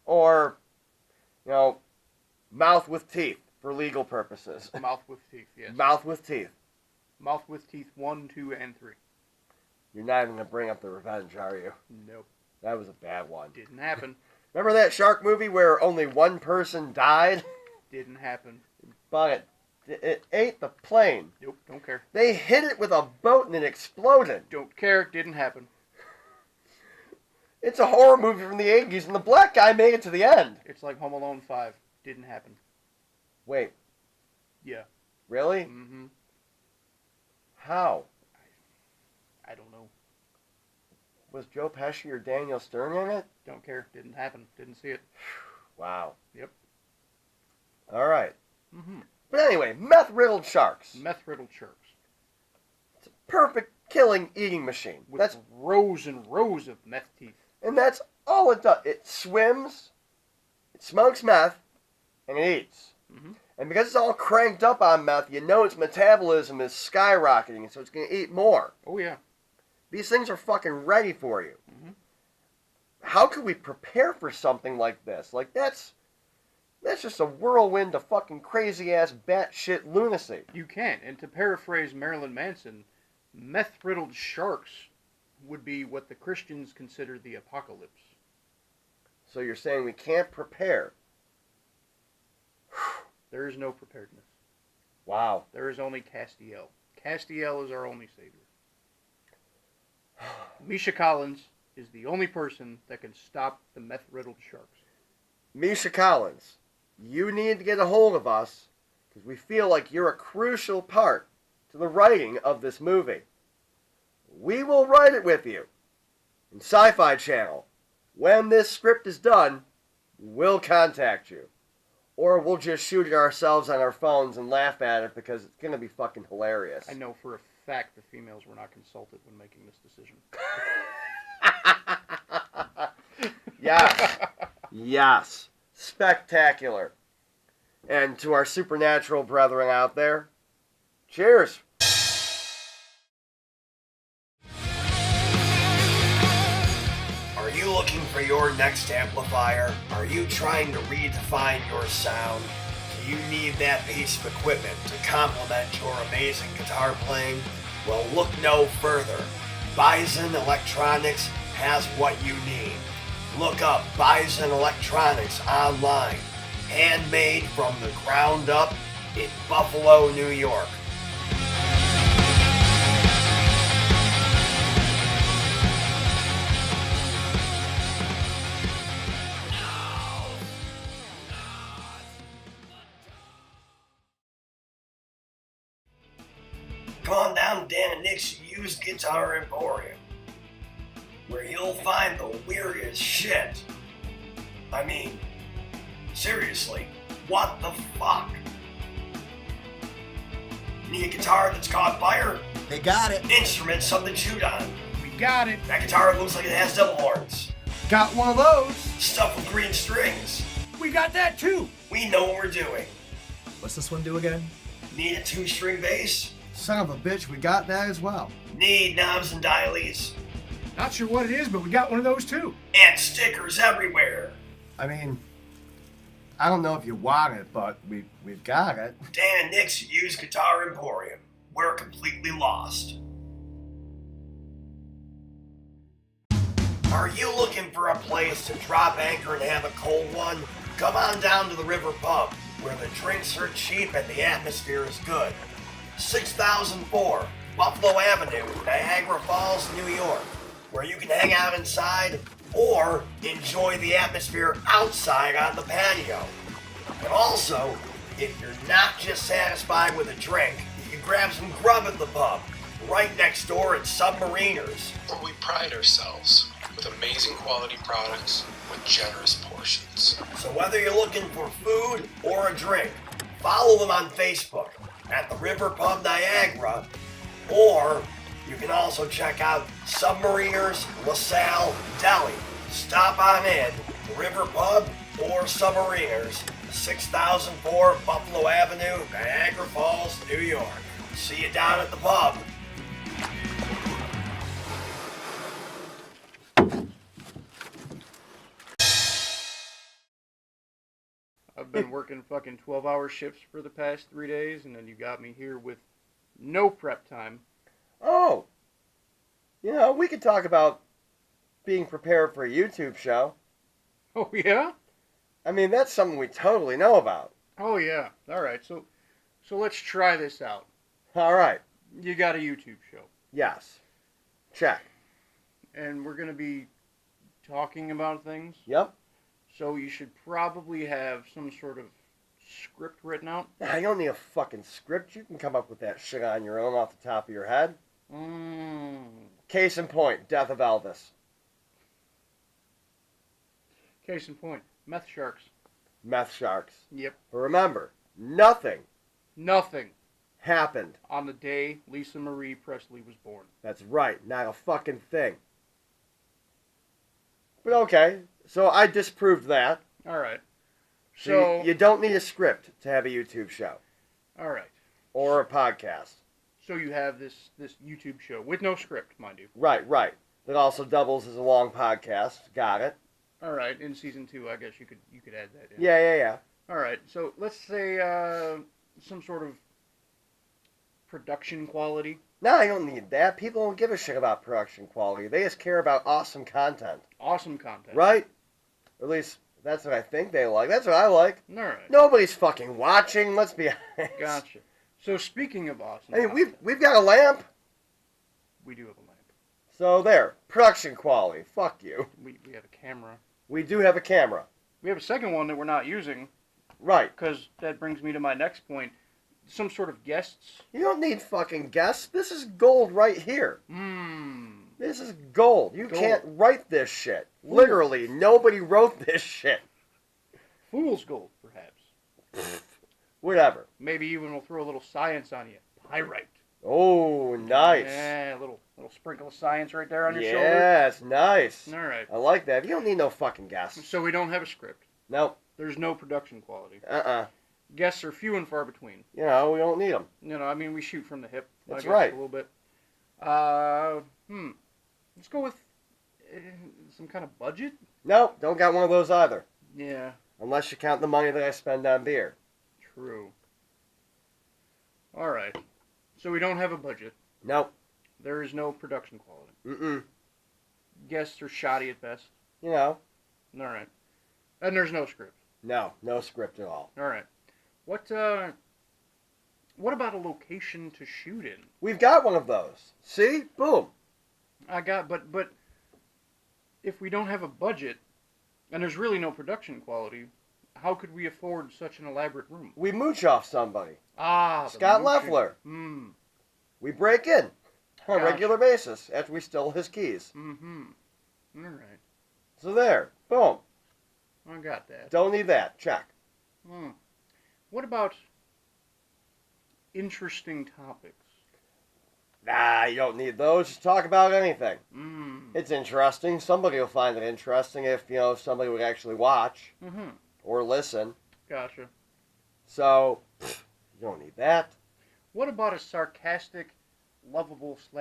Or, mouth with teeth for legal purposes. Mouth with teeth, yes. Mouth with teeth. Mouth with teeth 1, 2, and 3. You're not even going to bring up the revenge, are you? Nope. That was a bad one. Didn't happen. Remember that shark movie where only one person died? Didn't happen. But it ate the plane. Nope, don't care. They hit it with a boat and it exploded. Don't care, didn't happen. It's a horror movie from the 80s and the black guy made it to the end. It's like Home Alone 5. Didn't happen. Wait. Yeah. Really? Mm-hmm. How? I don't know. Was Joe Pesci or Daniel Stern in it? Don't care. Didn't happen. Didn't see it. Wow. Yep. All right. Mm-hmm. But anyway, meth-riddled sharks. Meth-riddled sharks. It's a perfect killing eating machine. With rows and rows of meth teeth. And that's all it does. It swims, it smokes meth, and it eats. Mm-hmm. And because it's all cranked up on meth, you know its metabolism is skyrocketing, so it's going to eat more. Oh, yeah. These things are fucking ready for you. Mm-hmm. How could we prepare for something like this? Like, that's just a whirlwind of fucking crazy-ass batshit lunacy. You can. And to paraphrase Marilyn Manson, meth-riddled sharks would be what the Christians consider the apocalypse. So you're saying we can't prepare? There is no preparedness. Wow. There is only Castiel. Castiel is our only savior. Misha Collins is the only person that can stop the meth-riddled sharks. Misha Collins, you need to get a hold of us because we feel like you're a crucial part to the writing of this movie. We will write it with you. In Sci-Fi Channel, when this script is done, we'll contact you. Or we'll just shoot it ourselves on our phones and laugh at it because it's going to be fucking hilarious. I know for a fact the females were not consulted when making this decision. Yes. Yes. Spectacular. And to our supernatural brethren out there, cheers. Are you looking for your next amplifier? Are you trying to redefine your sound? Do you need that piece of equipment to complement your amazing guitar playing? Well, look no further. Bison Electronics has what you need. Look up Bison Electronics online. Handmade from the ground up in Buffalo, New York. Come on down to Dan and Nick's Used Guitar Emporium, where you'll find the weirdest shit. I mean, seriously, what the fuck? Need a guitar that's caught fire? They got it. Instruments, something to shoot on. We got it. That guitar looks like it has double horns. Got one of those. Stuff with green strings. We got that too. We know what we're doing. What's this one do again? Need a 2-string bass? Son of a bitch, we got that as well. Need knobs and dialies? Not sure what it is, but we got one of those too. And stickers everywhere. I mean, I don't know if you want it, but we've got it. Dan and Nick's used guitar emporium. We're completely lost. Are you looking for a place to drop anchor and have a cold one? Come on down to the River Pub, where the drinks are cheap and the atmosphere is good. 6004 Buffalo Avenue, Niagara Falls, New York, where you can hang out inside or enjoy the atmosphere outside on the patio. And also, if you're not just satisfied with a drink, you can grab some grub at the pub, right next door at Submariners. Where we pride ourselves with amazing quality products with generous portions. So whether you're looking for food or a drink, follow them on Facebook at the River Pub Niagara, or you can also check out Submariners LaSalle Deli. Stop on in, the River Pub or Submariners, 6004 Buffalo Avenue, Niagara Falls, New York. See you down at the pub. I've been working fucking 12-hour shifts for the past 3 days, and then you got me here with no prep time. Oh, we could talk about being prepared for a YouTube show. Oh, yeah? I mean, that's something we totally know about. Oh, yeah. All right, so let's try this out. All right. You got a YouTube show, Yes. Check. and we're going to be talking about things. Yep. So you should probably have some sort of script written out. Nah, you don't need a fucking script. You can come up with that shit on your own off the top of your head. Case in point, Death of Elvis. Case in point, meth sharks. Meth sharks. Yep. But remember, nothing Nothing happened. on the day Lisa Marie Presley was born. That's right, not a fucking thing. But okay, so I disproved that. All right. So So, you don't need a script to have a YouTube show all right. or a podcast. So you have this YouTube show with no script, mind you. Right. That also doubles as a long podcast. Got it. All right. In season 2, I guess you could add that in. Yeah. All right. So let's say some sort of production quality. No, I don't need that. People don't give a shit about production quality. They just care about awesome content. Awesome content. Right? Or at least that's what I think they like. That's what I like. All right. Nobody's fucking watching. Let's be honest. Gotcha. So speaking of awesome I mean, content, we've got a lamp. we do have a lamp. So there. Production quality. Fuck you. We have a camera. We do have a camera. We have a second one that we're not using Right. because that brings me to my next point. Some sort of guests. You don't need fucking guests. This is gold right here. This is gold. You Gold. can't write this shit. Literally, nobody wrote this shit. Fool's gold, perhaps. Whatever. Maybe even we'll throw a little science on you. Pyrite. Oh, nice. Yeah, a little sprinkle of science right there on your shoulder. Yeah, it's nice. All right. I like that. You don't need no fucking guests. So we don't have a script. Nope. There's no production quality. Guests Guests are few and far between. we don't need them. I mean, we shoot from the hip. That's I guess, right. A little bit. Let's go with some kind of budget. Nope, don't got one of those either. Yeah, Unless you count the money that I spend on beer. true. All right. So we don't have a budget. Nope. There is no production quality. Mm-mm. Guests are shoddy at best. No, All right. And there's no script. no script at all. All right. What about a location to shoot in? We've got one of those. See? Boom. But if we don't have a budget and there's really no production quality, how could we afford such an elaborate room? We mooch off somebody. The Scott mooching. Leffler. We break in on a Gotcha. regular basis after we steal his keys. All right. So there. Boom. I got that. Don't need that. Check. What about interesting topics. Nah, you don't need those. Just talk about anything. Mm. It's interesting. Somebody will find it interesting if, somebody would actually watch Mm-hmm. or listen. Gotcha. So, you don't need that. What about a sarcastic, lovable /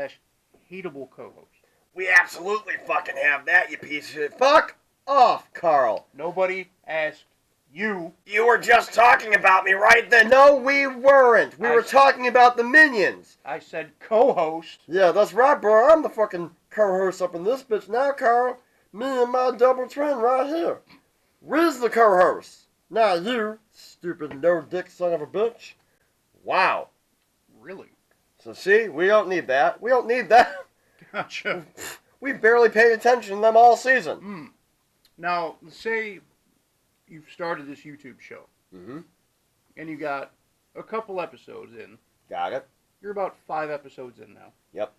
hateable co-host? We absolutely fucking have that, you piece of shit. Fuck off, Carl. Nobody asked you. You were just talking about me right then. No, we weren't. We were talking about the minions. I said co-host. Yeah, that's right, bro. I'm the fucking co-host up in this bitch now, Carl. Me and my double twin right here. Riz the co-host. Not you, stupid no-dick son of a bitch. Wow. Really? So see, we don't need that. We don't need that. Gotcha. We barely paid attention to them all season. Mm. Now, say you've started this YouTube show. Mm-hmm. And you got a couple episodes in. Got it. You're about 5 episodes in now. Yep.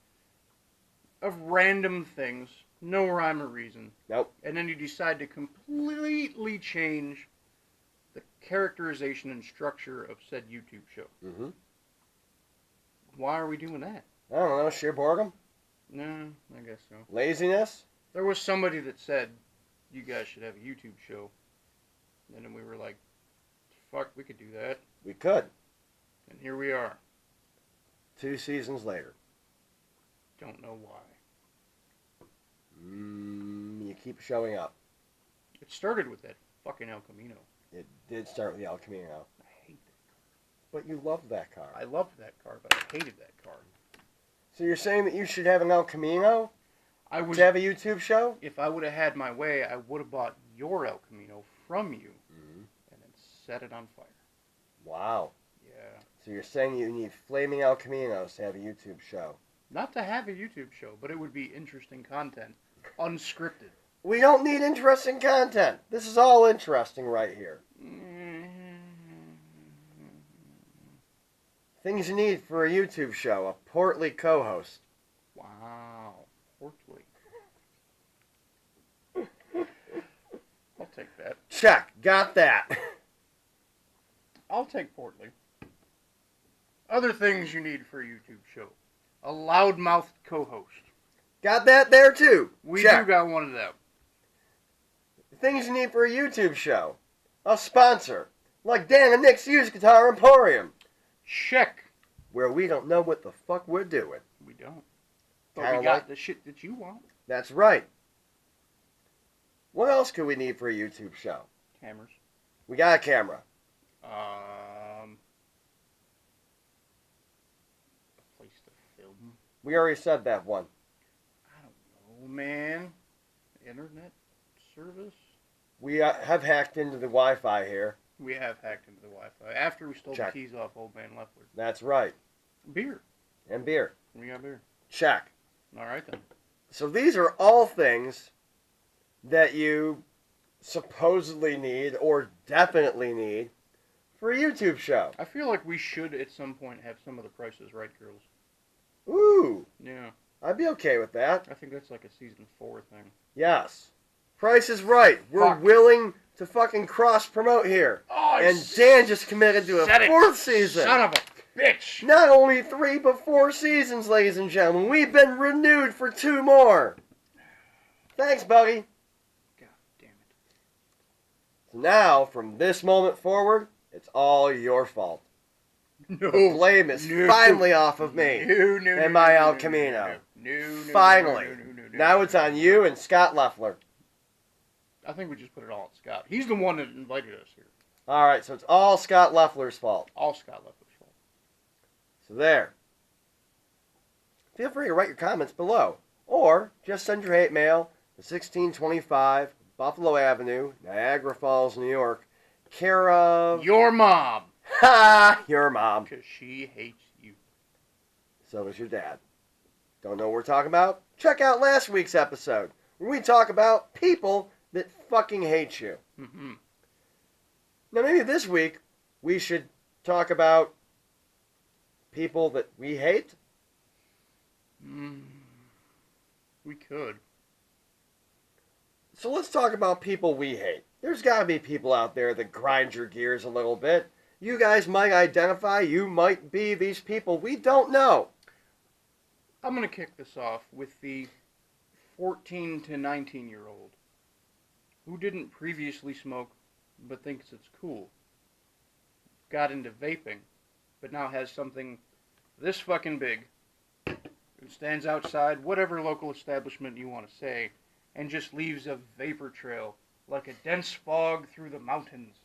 Of random things. No rhyme or reason. Nope. And then you decide to completely change the characterization and structure of said YouTube show. Mm-hmm. Why are we doing that? I don't know, sheer boredom? No, I guess so. Laziness? There was somebody that said, you guys should have a YouTube show. And then we were like, fuck, we could do that. We could. And here we are. 2 seasons later. Don't know why. You keep showing up. It started with that fucking El Camino. It did start with the El Camino. I hate that. But you loved that car. I loved that car, but I hated that car. So you're saying that you should have an El Camino I was, to have a YouTube show? if I would have had my way, I would have bought your El Camino from you Mm-hmm. and then set it on fire. Wow. Yeah. So you're saying you need flaming El Caminos to have a YouTube show. Not to have a YouTube show, but it would be interesting content. Unscripted. We don't need interesting content. This is all interesting right here. Things you need for a YouTube show. A portly co-host. Wow. Portly. I'll take that. Check. Got that. I'll take Portly. Other things you need for a YouTube show. A loudmouthed co-host. Got that there too. We Check. do got one of them. Things you need for a YouTube show. A sponsor. Like Dan and Nick's Used Guitar Emporium. Check. Where we don't know what the fuck we're doing. We don't. But Kinda we got like- the shit that you want. That's right. What else could we need for a YouTube show? Cameras. We got a camera. A place to film. We already said that one. I don't know, man. Internet service? We have hacked into the Wi-Fi here. We have hacked into the Wi-Fi. After we stole Check. the keys off Old Man Leffler. That's right. Beer. And beer. We got beer. Check. Alright then. So these are all things that you supposedly need or definitely need for a YouTube show. I feel like we should at some point have some of the prices right, girls. Ooh, Yeah. I'd be okay with that. I think that's like a season 4 thing. Yes. Price is right. We're Fuck. willing to fucking cross-promote here. Oh, And Dan just committed to a said it. 4th season. Son of a bitch! Not only 3, but 4 seasons, ladies and gentlemen. We've been renewed for 2 more. Thanks, buddy. God damn it. So now, from this moment forward, it's all your fault. No. The blame is No. finally off of me. No, and my El Camino. No, Finally. no. Now it's on you and Scott Leffler. I think we just put it all on Scott. He's the one that invited us here. Alright, so it's all Scott Leffler's fault. All Scott Leffler's fault. So there. Feel free to write your comments below. Or just send your hate mail to 1625 Buffalo Avenue, Niagara Falls, New York. Care of... Your mom. Ha! Your mom. Because she hates you. So does your dad. Don't know what we're talking about? Check out last week's episode, where we talk about people that fucking hate you. Mm-hmm. Now maybe this week, we should talk about people that we hate? We could. So let's talk about people we hate. There's got to be people out there that grind your gears a little bit. You guys might identify, you might be these people. We don't know. I'm going to kick this off with the 14 to 19-year-old who didn't previously smoke but thinks it's cool. Got into vaping, but now has something this fucking big and stands outside whatever local establishment you want to say and just leaves a vapor trail like a dense fog through the mountains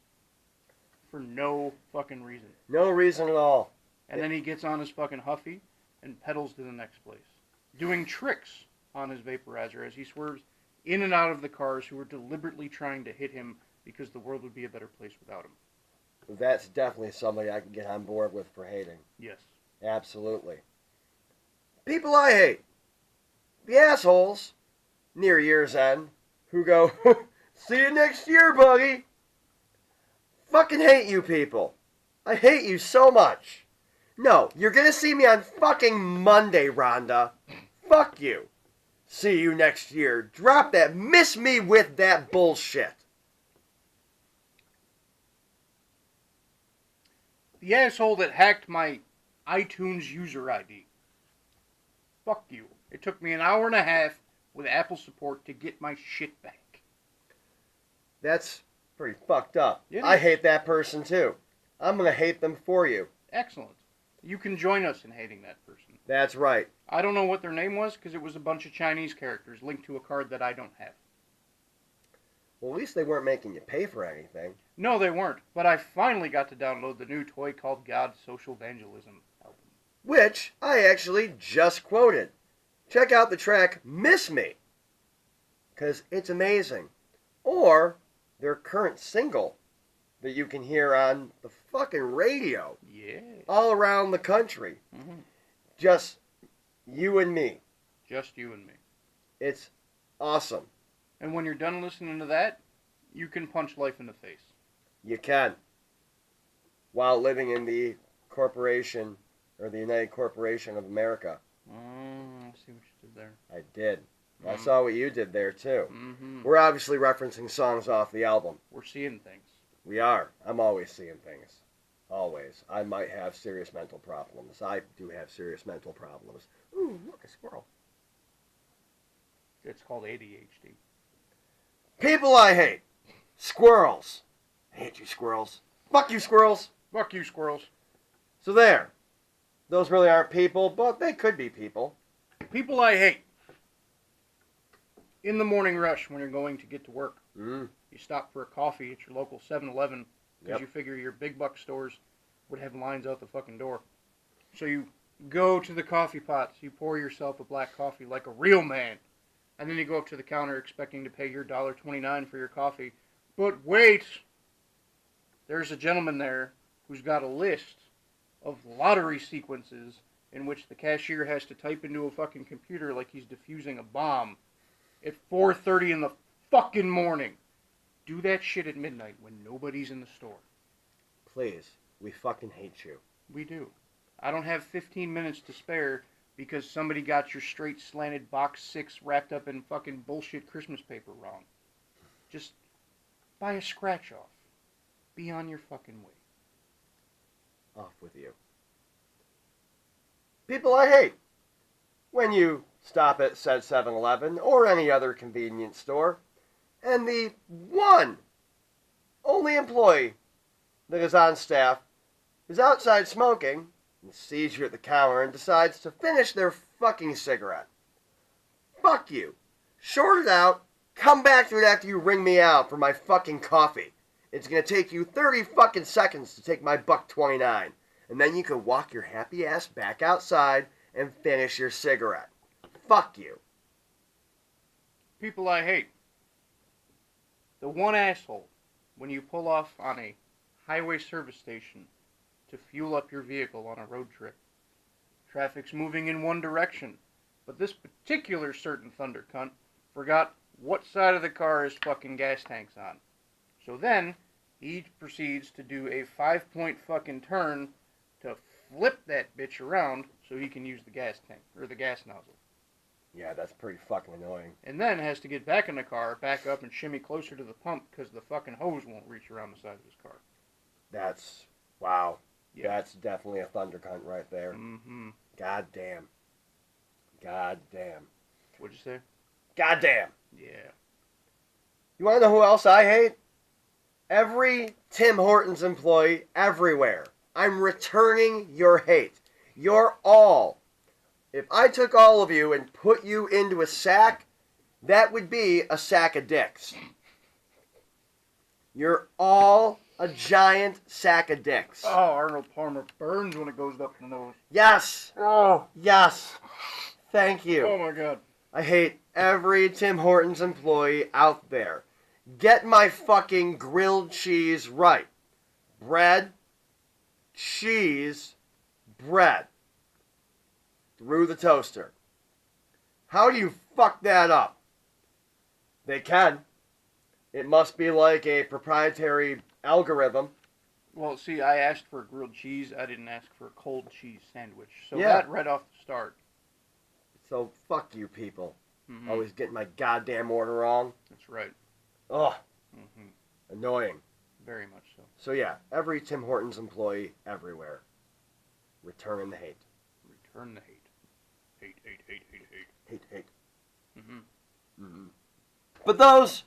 for no fucking reason. No reason at all. And then he gets on his fucking Huffy and pedals to the next place, doing tricks on his vaporizer as he swerves in and out of the cars who are deliberately trying to hit him because the world would be a better place without him. That's definitely somebody I can get on board with for hating. Yes. Absolutely. People I hate. The assholes near year's end who go, see you next year, buddy. Fucking hate you people. I hate you so much. No, you're gonna see me on fucking Monday, Rhonda. Fuck you. See you next year. Drop that. Miss me with that bullshit. The asshole that hacked my iTunes user ID. Fuck you. It took me an hour and a half with Apple support to get my shit back. That's pretty fucked up. It I is. hate that person too. I'm gonna hate them for you. Excellent. You can join us in hating that person. That's right. I don't know what their name was because it was a bunch of Chinese characters linked to a card that I don't have. Well, at least they weren't making you pay for anything. No, they weren't. But I finally got to download the new toy called God's Social Evangelism album. Which I actually just quoted. Check out the track Miss Me, because it's amazing. Or their current single that you can hear on the fucking radio Yeah. all around the country. Mm-hmm. Just you and me. Just you and me. It's awesome. And when you're done listening to that, you can punch life in the face. You can. While living in the corporation, or the United Corporation of America. I see what you did there. I did. I saw what you did there, too. Mm-hmm. We're obviously referencing songs off the album. We're seeing things. We are. I'm always seeing things. Always. I might have serious mental problems. I do have serious mental problems. Ooh, look, a squirrel. It's called ADHD. People I hate. Squirrels. I hate you, squirrels. Fuck you, squirrels. Fuck you, squirrels. So there. Those really aren't people, but they could be people. People I hate. In the morning rush when you're going to get to work. Mm. You stop for a coffee at your local 7-Eleven because Yep. you figure your big buck stores would have lines out the fucking door. So you go to the coffee pots, you pour yourself a black coffee like a real man, and then you go up to the counter expecting to pay your $1.29 for your coffee. But wait! There's a gentleman there who's got a list of lottery sequences in which the cashier has to type into a fucking computer like he's defusing a bomb at 4:30 in the fucking morning. Do that shit at midnight when nobody's in the store. Please. We fucking hate you. We do. I don't have 15 minutes to spare because somebody got your straight slanted box 6 wrapped up in fucking bullshit Christmas paper wrong. Just buy a scratch off. Be on your fucking way. Off with you. People I hate. When you stop at said 7-Eleven or any other convenience store, and the one only employee that is on staff is outside smoking and sees you at the counter and decides to finish their fucking cigarette. Fuck you. Short it out. Come back to it after you ring me out for my fucking coffee. It's gonna take you 30 fucking seconds to take my $1.29. And then you can walk your happy ass back outside and finish your cigarette. Fuck you. People I hate. The one asshole when you pull off on a highway service station to fuel up your vehicle on a road trip. Traffic's moving in one direction, but this particular certain thunder cunt forgot what side of the car his fucking gas tank's on. So then, he proceeds to do a 5-point fucking turn to flip that bitch around so he can use the gas tank, or the gas nozzle. Yeah, that's pretty fucking annoying. And then has to get back in the car, back up and shimmy closer to the pump because the fucking hose won't reach around the side of his car. That's Wow. Yeah. That's definitely a thunder cunt right there. Mm-hmm. God damn. God damn. What'd you say? God damn. Yeah. You want to know who else I hate? Every Tim Hortons employee everywhere. I'm returning your hate. You're all. If I took all of you and put you into a sack, that would be a sack of dicks. You're all a giant sack of dicks. Oh, Arnold Palmer burns when it goes up the nose. Yes. Oh. Yes. Thank you. Oh my God. I hate every Tim Hortons employee out there. Get my fucking grilled cheese right. Bread, cheese, bread. Through the toaster. How do you fuck that up? They can. It must be like a proprietary algorithm. Well, see, I asked for grilled cheese. I didn't ask for a cold cheese sandwich. So Yeah. that right off the start. So fuck you people. Mm-hmm. Always getting my goddamn order wrong. That's right. Ugh. Mm-hmm. Annoying. Very much so. So yeah, every Tim Hortons employee everywhere. Returning the hate. Return the hate. Hate, hate, hate, hate, hate. Hate, hate. Mm-hmm. Mm-hmm. But those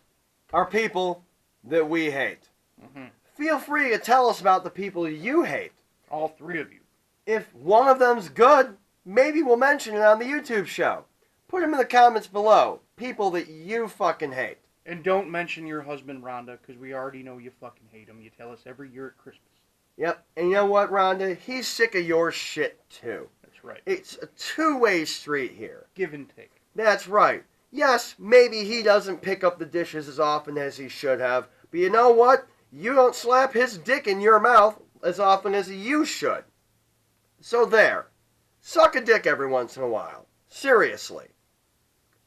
are people that we hate. Mm-hmm. Feel free to tell us about the people you hate. All three of you. If one of them's good, maybe we'll mention it on the YouTube show. Put them in the comments below. People that you fucking hate. And don't mention your husband, Rhonda, because we already know you fucking hate him. You tell us every year at Christmas. Yep. And you know what, Rhonda? He's sick of your shit, too. That's right. It's a two-way street here. Give and take. That's right. Yes, maybe he doesn't pick up the dishes as often as he should have. But you know what? You don't slap his dick in your mouth as often as you should. So there. Suck a dick every once in a while. Seriously.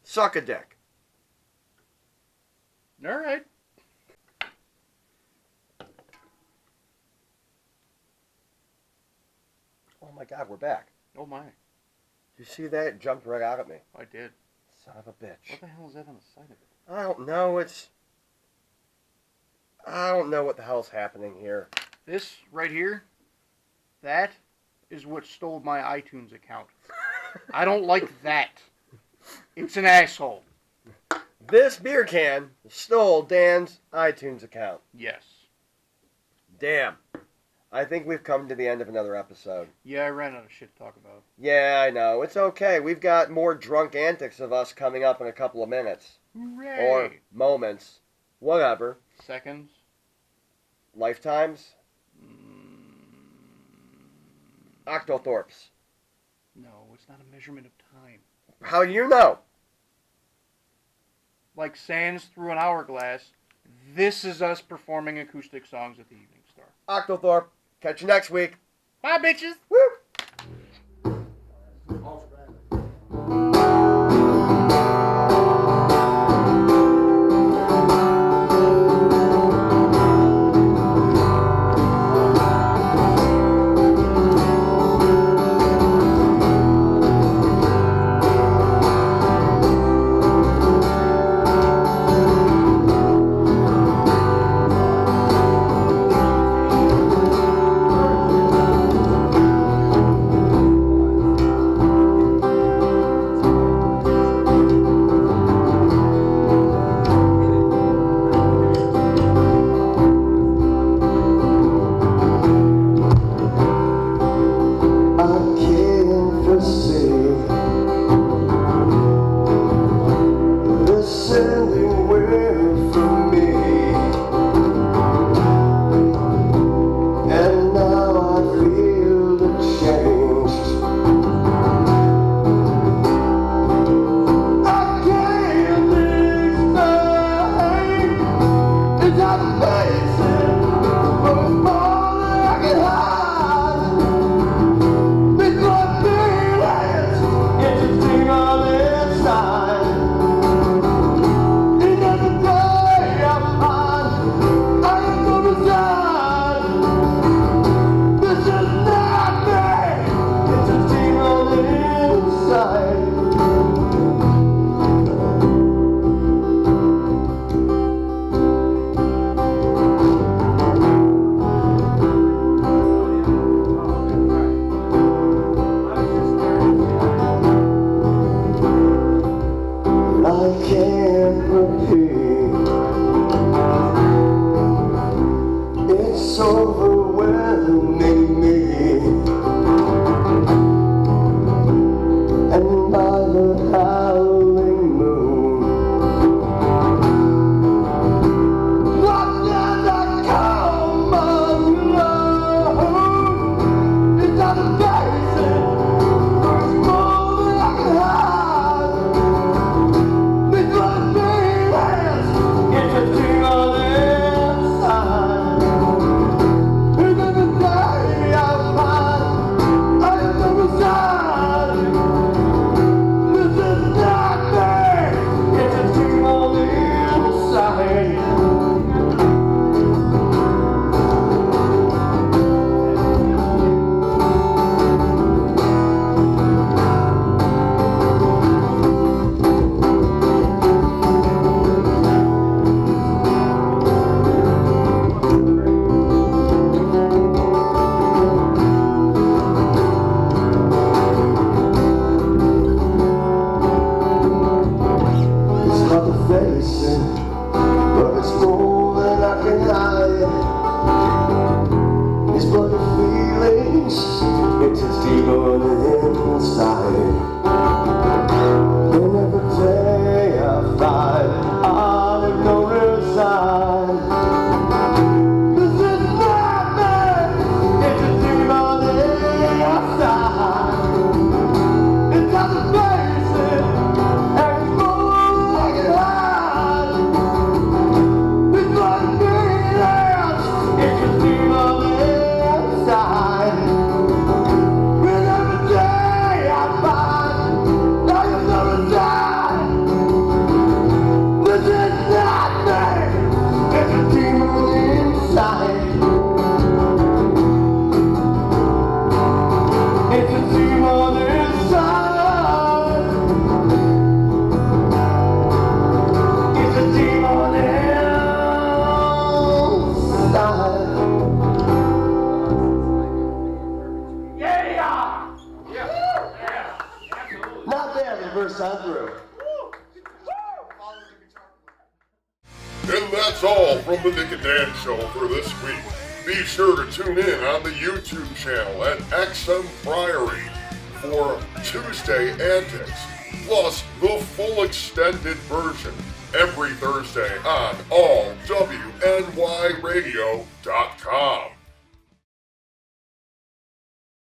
Suck a dick. All right. Oh my God, we're back. Oh my. Did you see that? It jumped right out at me. I did. Son of a bitch. What the hell is that on the side of it? I don't know. I don't know what the hell's happening here. This right here, that is what stole my iTunes account. I don't like that. It's an asshole. This beer can stole Dan's iTunes account. Yes. Damn. I think we've come to the end of another episode. Yeah, I ran out of shit to talk about. Yeah, I know. It's okay. We've got more drunk antics of us coming up in a couple of minutes. Hooray! Or moments. Whatever. Seconds? Lifetimes. Mm, Octothorpes. no, it's not a measurement of time. How do you know? Like sands through an hourglass, this is us performing acoustic songs at the Evening Star. Octothorpe. Catch you next week. Bye, bitches! Woo! It's overwhelming me, and by the howling moon, what does I come alone? It doesn't face it, there's more than I can hide. It's what it means, it's a thing on the inside. And every day I find I am never sad. This is not me, it's a thing on the inside. It's not the facing, but it's more than I can hide. It's bloody feelings, it's a demon inside. And every day I find I'm no resign. This is not me, it's a demon inside. It doesn't face it, and it's more like it hide. It's what it means, it's a demon inside. When every day I find I am never die. This is not me, it's a demon inside. It's a demon inside. It's a demon inside. Not bad the first time through. And that's all from the Nick and Dan Show for this week. Be sure to tune in on the YouTube channel at Exham Priory for Tuesday Antics, plus the full extended version every Thursday on allwnyradio.com.